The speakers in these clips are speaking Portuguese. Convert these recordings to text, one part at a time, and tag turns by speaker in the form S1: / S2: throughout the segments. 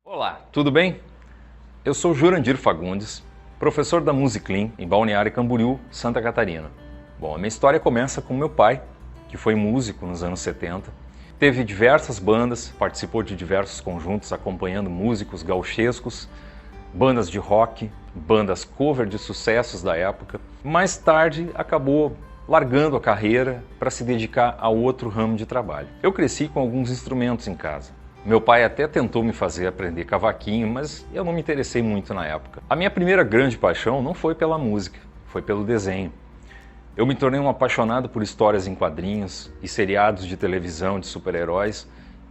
S1: Olá, tudo bem? Eu sou Jurandir Fagundes, professor da Musiclin em Balneário Camboriú, Santa Catarina. Bom, a minha história começa com meu pai, que foi músico nos anos 70. Teve diversas bandas, participou de diversos conjuntos acompanhando músicos gauchescos, bandas de rock, bandas cover de sucessos da época. Mais tarde acabou largando a carreira para se dedicar a outro ramo de trabalho. Eu cresci com alguns instrumentos em casa. Meu pai até tentou me fazer aprender cavaquinho, mas eu não me interessei muito na época. A minha primeira grande paixão não foi pela música, foi pelo desenho. Eu me tornei um apaixonado por histórias em quadrinhos e seriados de televisão de super-heróis,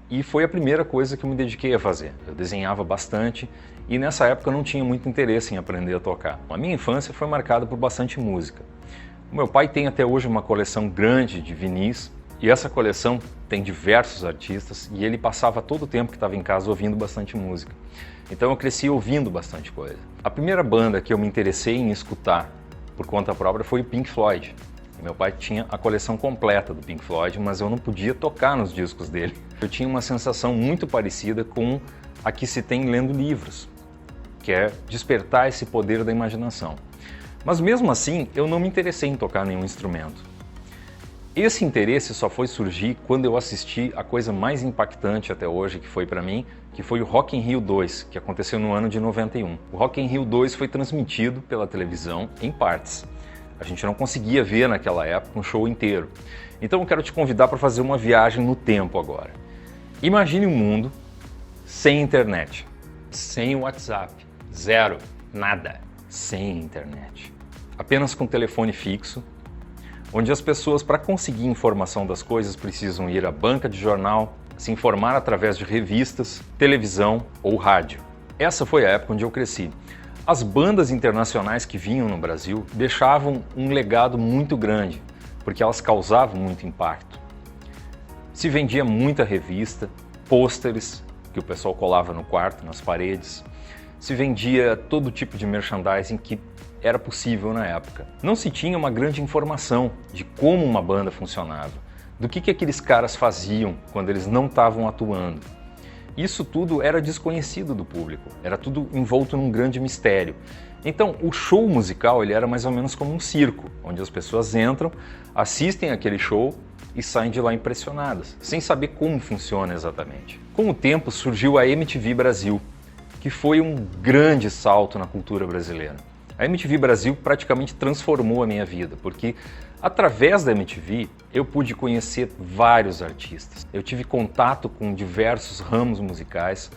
S1: e foi a primeira coisa que eu me dediquei a fazer. Eu desenhava bastante e nessa época eu não tinha muito interesse em aprender a tocar. A minha infância foi marcada por bastante música. O meu pai tem até hoje uma coleção grande de vinis, e essa coleção tem diversos artistas e ele passava todo o tempo que estava em casa ouvindo bastante música. Então eu cresci ouvindo bastante coisa. A primeira banda que eu me interessei em escutar por conta própria foi o Pink Floyd. Meu pai tinha a coleção completa do Pink Floyd, mas eu não podia tocar nos discos dele. Eu tinha uma sensação muito parecida com a que se tem lendo livros, que é despertar esse poder da imaginação. Mas mesmo assim, eu não me interessei em tocar nenhum instrumento. Esse interesse só foi surgir quando eu assisti a coisa mais impactante até hoje que foi para mim, que foi o Rock in Rio 2, que aconteceu no ano de 91. O Rock in Rio 2 foi transmitido pela televisão em partes. A gente não conseguia ver naquela época um show inteiro. Então eu quero te convidar para fazer uma viagem no tempo agora. Imagine um mundo sem internet, sem WhatsApp, zero, nada, sem internet. Apenas com telefone fixo, onde as pessoas, para conseguir informação das coisas, precisam ir à banca de jornal, se informar através de revistas, televisão ou rádio. Essa foi a época onde eu cresci. As bandas internacionais que vinham no Brasil deixavam um legado muito grande, porque elas causavam muito impacto. Se vendia muita revista, pôsteres, que o pessoal colava no quarto, nas paredes. Se vendia todo tipo de merchandising que era possível na época. Não se tinha uma grande informação de como uma banda funcionava, do que aqueles caras faziam quando eles não estavam atuando. Isso tudo era desconhecido do público, era tudo envolto num grande mistério. Então o show musical ele era mais ou menos como um circo, onde as pessoas entram, assistem aquele show e saem de lá impressionadas, sem saber como funciona exatamente. Com o tempo surgiu a MTV Brasil, que foi um grande salto na cultura brasileira. A MTV Brasil praticamente transformou a minha vida, porque através da MTV eu pude conhecer vários artistas. Eu tive contato com diversos ramos musicais,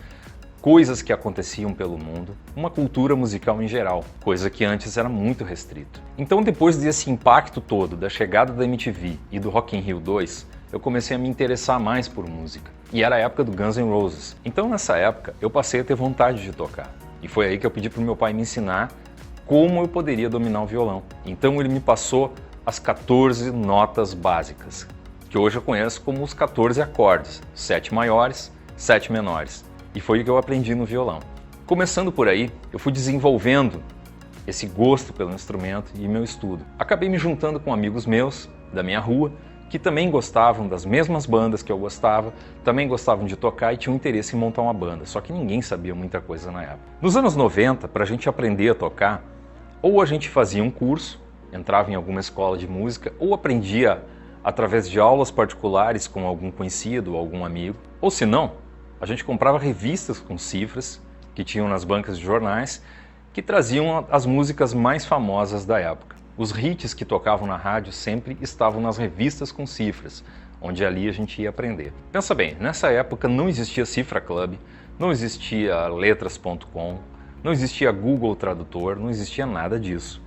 S1: coisas que aconteciam pelo mundo, uma cultura musical em geral, coisa que antes era muito restrito. Então depois desse impacto todo, da chegada da MTV e do Rock in Rio 2, eu comecei a me interessar mais por música. E era a época do Guns N' Roses. Então nessa época eu passei a ter vontade de tocar. E foi aí que eu pedi para o meu pai me ensinar como eu poderia dominar o violão. Então ele me passou as 14 notas básicas, que hoje eu conheço como os 14 acordes, 7 maiores, 7 menores. E foi o que eu aprendi no violão. Começando por aí, eu fui desenvolvendo esse gosto pelo instrumento e meu estudo. Acabei me juntando com amigos meus, da minha rua, que também gostavam das mesmas bandas que eu gostava, também gostavam de tocar e tinham interesse em montar uma banda, só que ninguém sabia muita coisa na época. Nos anos 90, para a gente aprender a tocar, ou a gente fazia um curso, entrava em alguma escola de música, ou aprendia através de aulas particulares com algum conhecido ou algum amigo, ou se não, a gente comprava revistas com cifras que tinham nas bancas de jornais que traziam as músicas mais famosas da época. Os hits que tocavam na rádio sempre estavam nas revistas com cifras, onde ali a gente ia aprender. Pensa bem, nessa época não existia Cifra Club, não existia letras.com, não existia Google Tradutor, não existia nada disso.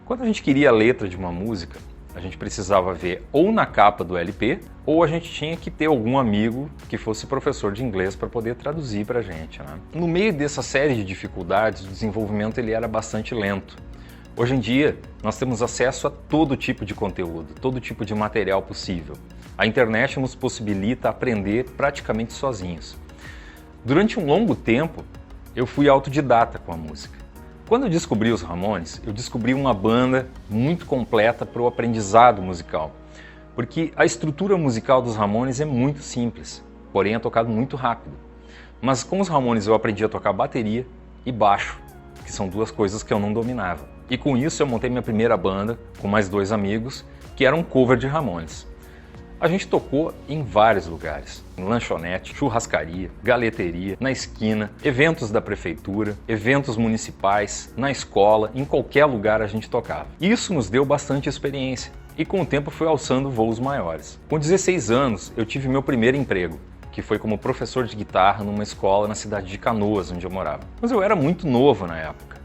S1: Quando a gente queria a letra de uma música, a gente precisava ver ou na capa do LP, ou a gente tinha que ter algum amigo que fosse professor de inglês para poder traduzir para a gente, né? No meio dessa série de dificuldades, o desenvolvimento ele era bastante lento. Hoje em dia, nós temos acesso a todo tipo de conteúdo, todo tipo de material possível. A internet nos possibilita aprender praticamente sozinhos. Durante um longo tempo, eu fui autodidata com a música. Quando eu descobri os Ramones, eu descobri uma banda muito completa para o aprendizado musical, porque a estrutura musical dos Ramones é muito simples, porém é tocado muito rápido. Mas com os Ramones eu aprendi a tocar bateria e baixo, que são duas coisas que eu não dominava. E com isso eu montei minha primeira banda com mais 2 amigos, que era um cover de Ramones. A gente tocou em vários lugares, em lanchonete, churrascaria, galeteria, na esquina, eventos da prefeitura, eventos municipais, na escola, em qualquer lugar a gente tocava. Isso nos deu bastante experiência e com o tempo fui alçando voos maiores. Com 16 anos eu tive meu primeiro emprego, que foi como professor de guitarra numa escola na cidade de Canoas, onde eu morava. Mas eu era muito novo na época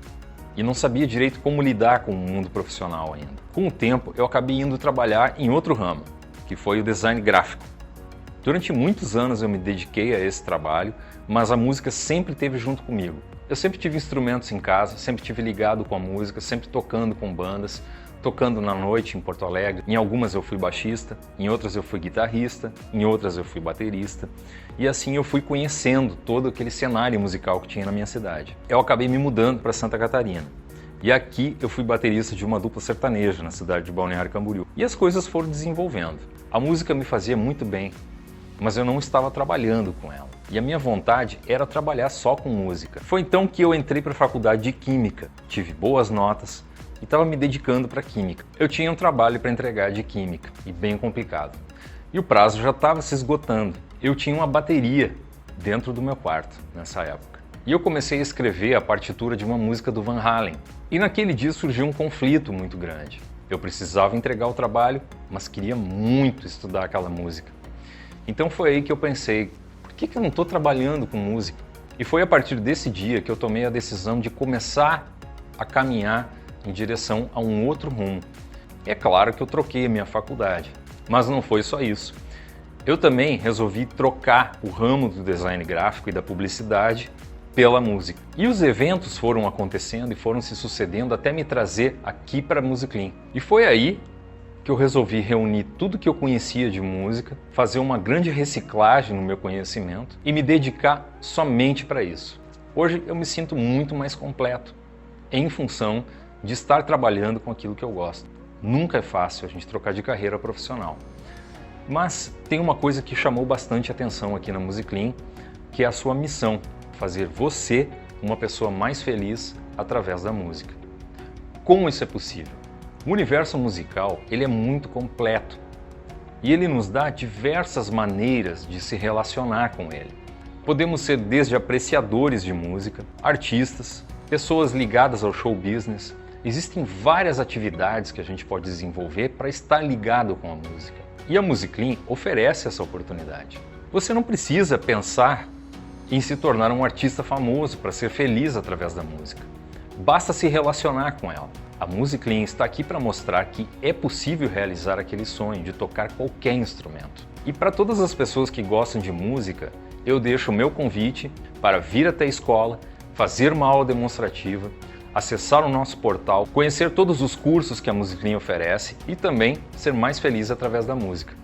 S1: e não sabia direito como lidar com o mundo profissional ainda. Com o tempo eu acabei indo trabalhar em outro ramo, que foi o design gráfico. Durante muitos anos eu me dediquei a esse trabalho, mas a música sempre esteve junto comigo. Eu sempre tive instrumentos em casa, sempre tive ligado com a música, sempre tocando com bandas, tocando na noite em Porto Alegre. Em algumas eu fui baixista, em outras eu fui guitarrista, em outras eu fui baterista. E assim eu fui conhecendo todo aquele cenário musical que tinha na minha cidade. Eu acabei me mudando para Santa Catarina. E aqui eu fui baterista de uma dupla sertaneja na cidade de Balneário Camboriú. E as coisas foram desenvolvendo. A música me fazia muito bem, mas eu não estava trabalhando com ela. E a minha vontade era trabalhar só com música. Foi então que eu entrei para a faculdade de Química, tive boas notas e estava me dedicando para Química. Eu tinha um trabalho para entregar de Química, e bem complicado. E o prazo já estava se esgotando. Eu tinha uma bateria dentro do meu quarto nessa época. E eu comecei a escrever a partitura de uma música do Van Halen. E naquele dia surgiu um conflito muito grande. Eu precisava entregar o trabalho, mas queria muito estudar aquela música. Então foi aí que eu pensei, por que eu não estou trabalhando com música? E foi a partir desse dia que eu tomei a decisão de começar a caminhar em direção a um outro rumo. E é claro que eu troquei a minha faculdade, mas não foi só isso. Eu também resolvi trocar o ramo do design gráfico e da publicidade pela música. E os eventos foram acontecendo e foram se sucedendo até me trazer aqui para a Musiclean. E foi aí que eu resolvi reunir tudo que eu conhecia de música, fazer uma grande reciclagem no meu conhecimento e me dedicar somente para isso. Hoje eu me sinto muito mais completo, em função de estar trabalhando com aquilo que eu gosto. Nunca é fácil a gente trocar de carreira profissional. Mas tem uma coisa que chamou bastante atenção aqui na Musiclean, que é a sua missão, fazer você uma pessoa mais feliz através da música. Como isso é possível? O universo musical ele é muito completo e ele nos dá diversas maneiras de se relacionar com ele. Podemos ser desde apreciadores de música, artistas, pessoas ligadas ao show business. Existem várias atividades que a gente pode desenvolver para estar ligado com a música. E a Musiclean oferece essa oportunidade. Você não precisa pensar em se tornar um artista famoso para ser feliz através da música. Basta se relacionar com ela. A Musiclean está aqui para mostrar que é possível realizar aquele sonho de tocar qualquer instrumento. E para todas as pessoas que gostam de música, eu deixo o meu convite para vir até a escola, fazer uma aula demonstrativa, acessar o nosso portal, conhecer todos os cursos que a Musiclean oferece e também ser mais feliz através da música.